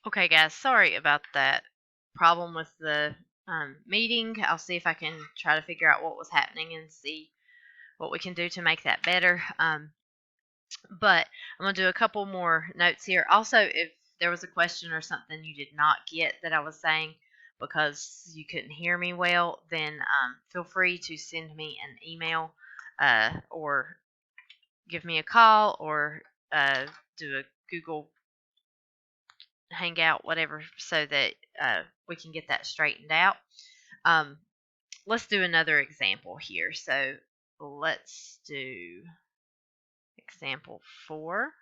Okay, guys, sorry about that problem with the meeting. I'll see if I can try to figure out what was happening and see what we can do to make that better. But I'm going to do a couple more notes here. Also, if there was a question or something you did not get that I was saying because you couldn't hear me well, then feel free to send me an email or give me a call or do a Google Hangout, whatever, so that we can get that straightened out. Um, let's do another example here. So let's do example 4.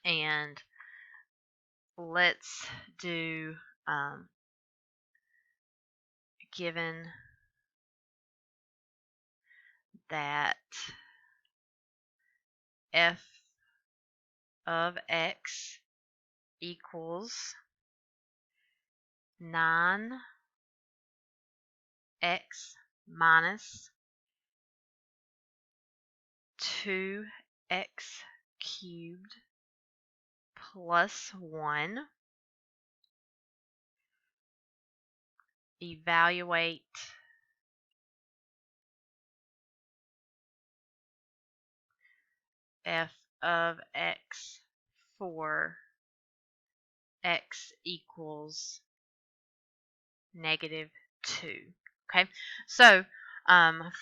And let's do given that f of x equals 9x minus 2x cubed plus 1. Evaluate f of x for x equals -2. Okay, so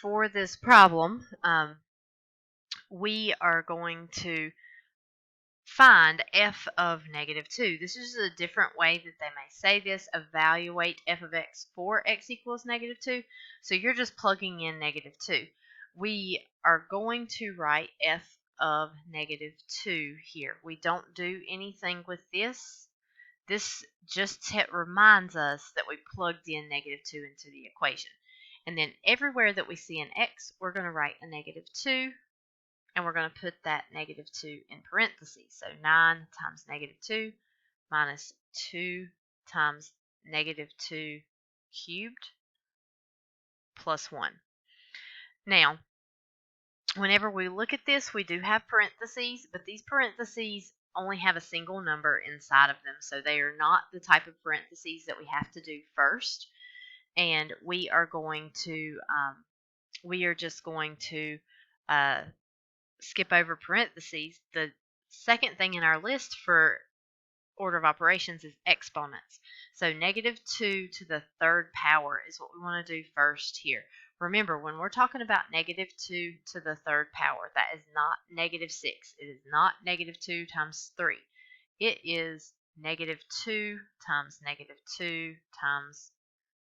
for this problem, we are going to find f of -2. This is a different way that they may say this. Evaluate f of x for x equals -2. So you're just plugging in -2. We are going to write f of -2 here. We don't do anything with this. This just reminds us that we plugged in -2 into the equation. And then everywhere that we see an x, we're going to write a -2. And we're going to put that -2 in parentheses. So 9 times -2 minus 2 times -2 cubed plus 1. Now, whenever we look at this, we do have parentheses, but these parentheses only have a single number inside of them. So they are not the type of parentheses that we have to do first. And we are just going to skip over parentheses. The second thing in our list for order of operations is exponents. So -2 to the third power is what we want to do first here. Remember, when we're talking about -2 to the third power, that is not -6. It is not -2 times 3. It is -2 times -2 times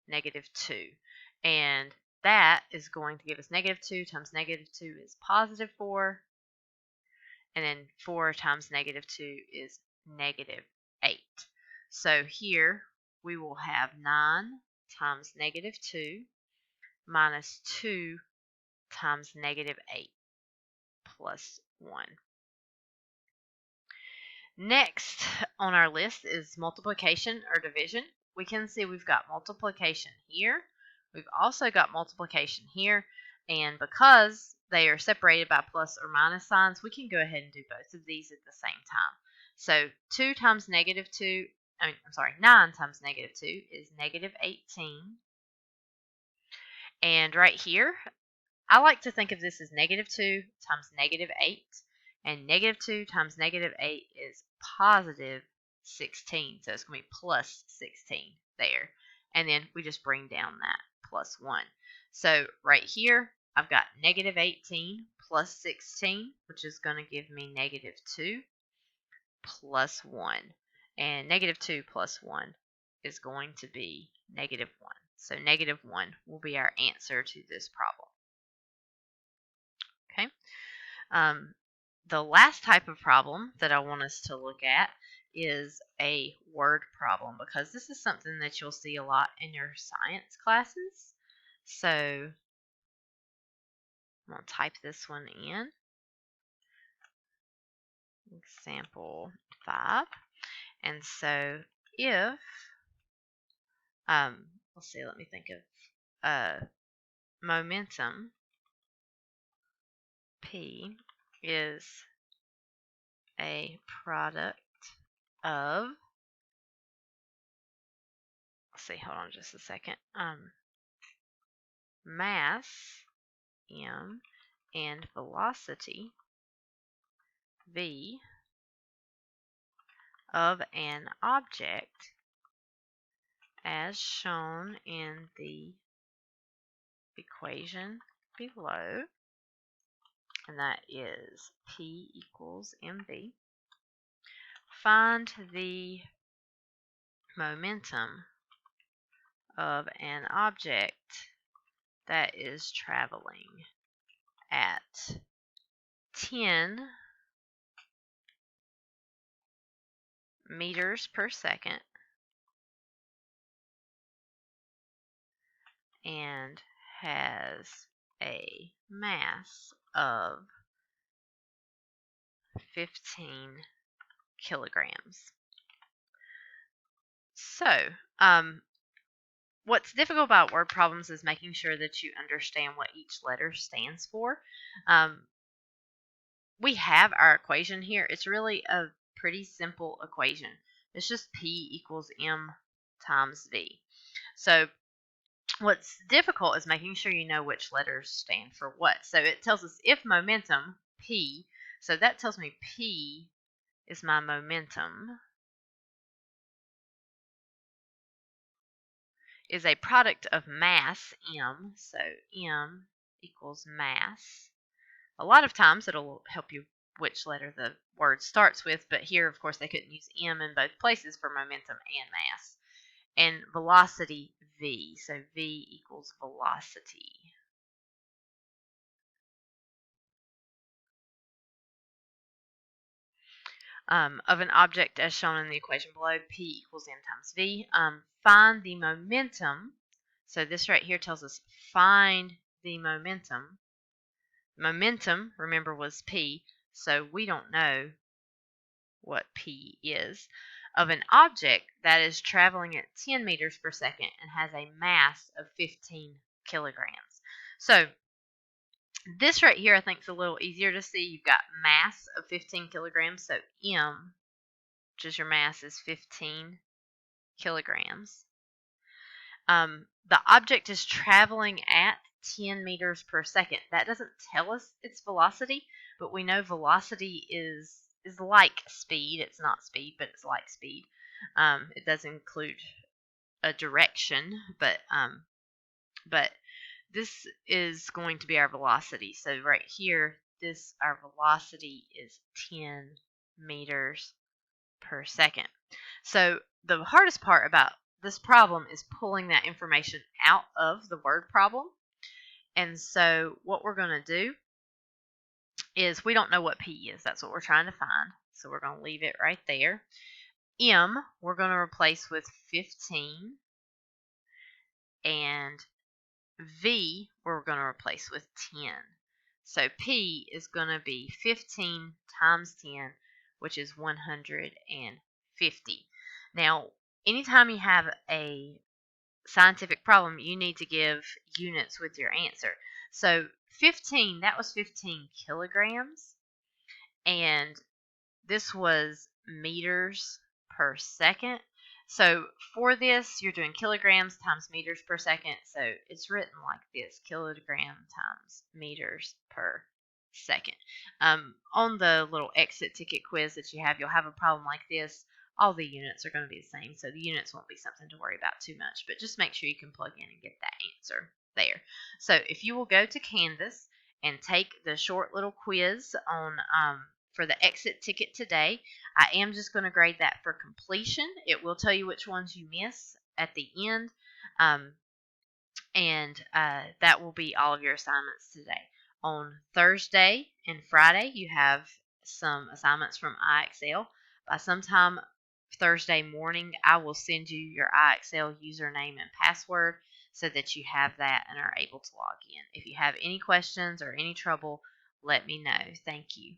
-2. And that is going to give us -2 times -2 is +4. And then 4 times -2 is -8. So here we will have 9 times -2 minus 2 times -8 plus 1. Next on our list is multiplication or division. We can see we've got multiplication here. We've also got multiplication here. And because they are separated by plus or minus signs, we can go ahead and do both of these at the same time. So 2 times -2, 9 times -2 is -18. And right here, I like to think of this as -2 times -8. And -2 times -8 is +16. So it's going to be plus 16 there. And then we just bring down that plus 1. So right here, I've got -18 plus 16, which is going to give me -2 plus 1. And -2 plus 1 is going to be -1. So -1 will be our answer to this problem. Okay. The last type of problem that I want us to look at is a word problem, because this is something that you'll see a lot in your science classes. So I'm going to type this one in. Example 5. And so if, let's see, let me think of momentum P is a product of, let's see, hold on just a second, mass m and velocity v of an object as shown in the equation below, and that is P equals mv. Find the momentum of an object that is traveling at 10 meters per second and has a mass of 15 kilograms. So, what's difficult about word problems is making sure that you understand what each letter stands for. We have our equation here. It's really a pretty simple equation. It's just P equals M times V. So what's difficult is making sure you know which letters stand for what. So it tells us if momentum, P, so that tells me P is my momentum, is a product of mass, M, so M equals mass. A lot of times it'll help you which letter the word starts with, but here, of course, they couldn't use M in both places for momentum and mass. And velocity, V, so V equals velocity. Of an object as shown in the equation below, P equals M times V. Find the momentum. So this right here tells us find the momentum. Momentum, remember, was P, so we don't know what P is, of an object that is traveling at 10 meters per second and has a mass of 15 kilograms. So this right here I think is a little easier to see. You've got mass of 15 kilograms, so M, which is your mass, is 15 kilograms. The object is traveling at 10 meters per second. That doesn't tell us its velocity, but we know velocity is like speed. It's not speed, but it's like speed. It does include a direction, but this is going to be our velocity. So right here, our velocity is 10 meters per second. So the hardest part about this problem is pulling that information out of the word problem. And so what we're going to do is we don't know what P is. That's what we're trying to find. So we're going to leave it right there. M, we're going to replace with 15. And V, we're going to replace with 10. So P is going to be 15 times 10, which is 150. Now, anytime you have a scientific problem, you need to give units with your answer. So 15, that was 15 kilograms, and this was meters per second. So for this, you're doing kilograms times meters per second. So it's written like this: kilogram times meters per second. On the little exit ticket quiz that you have, you'll have a problem like this. All the units are going to be the same, so the units won't be something to worry about too much, but just make sure you can plug in and get that answer there. So if you will go to Canvas and take the short little quiz on for the exit ticket today, I am just going to grade that for completion. It will tell you which ones you miss at the end, and that will be all of your assignments today. On Thursday and Friday, you have some assignments from IXL. By sometime Thursday morning, I will send you your IXL username and password so that you have that and are able to log in. If you have any questions or any trouble, let me know. Thank you.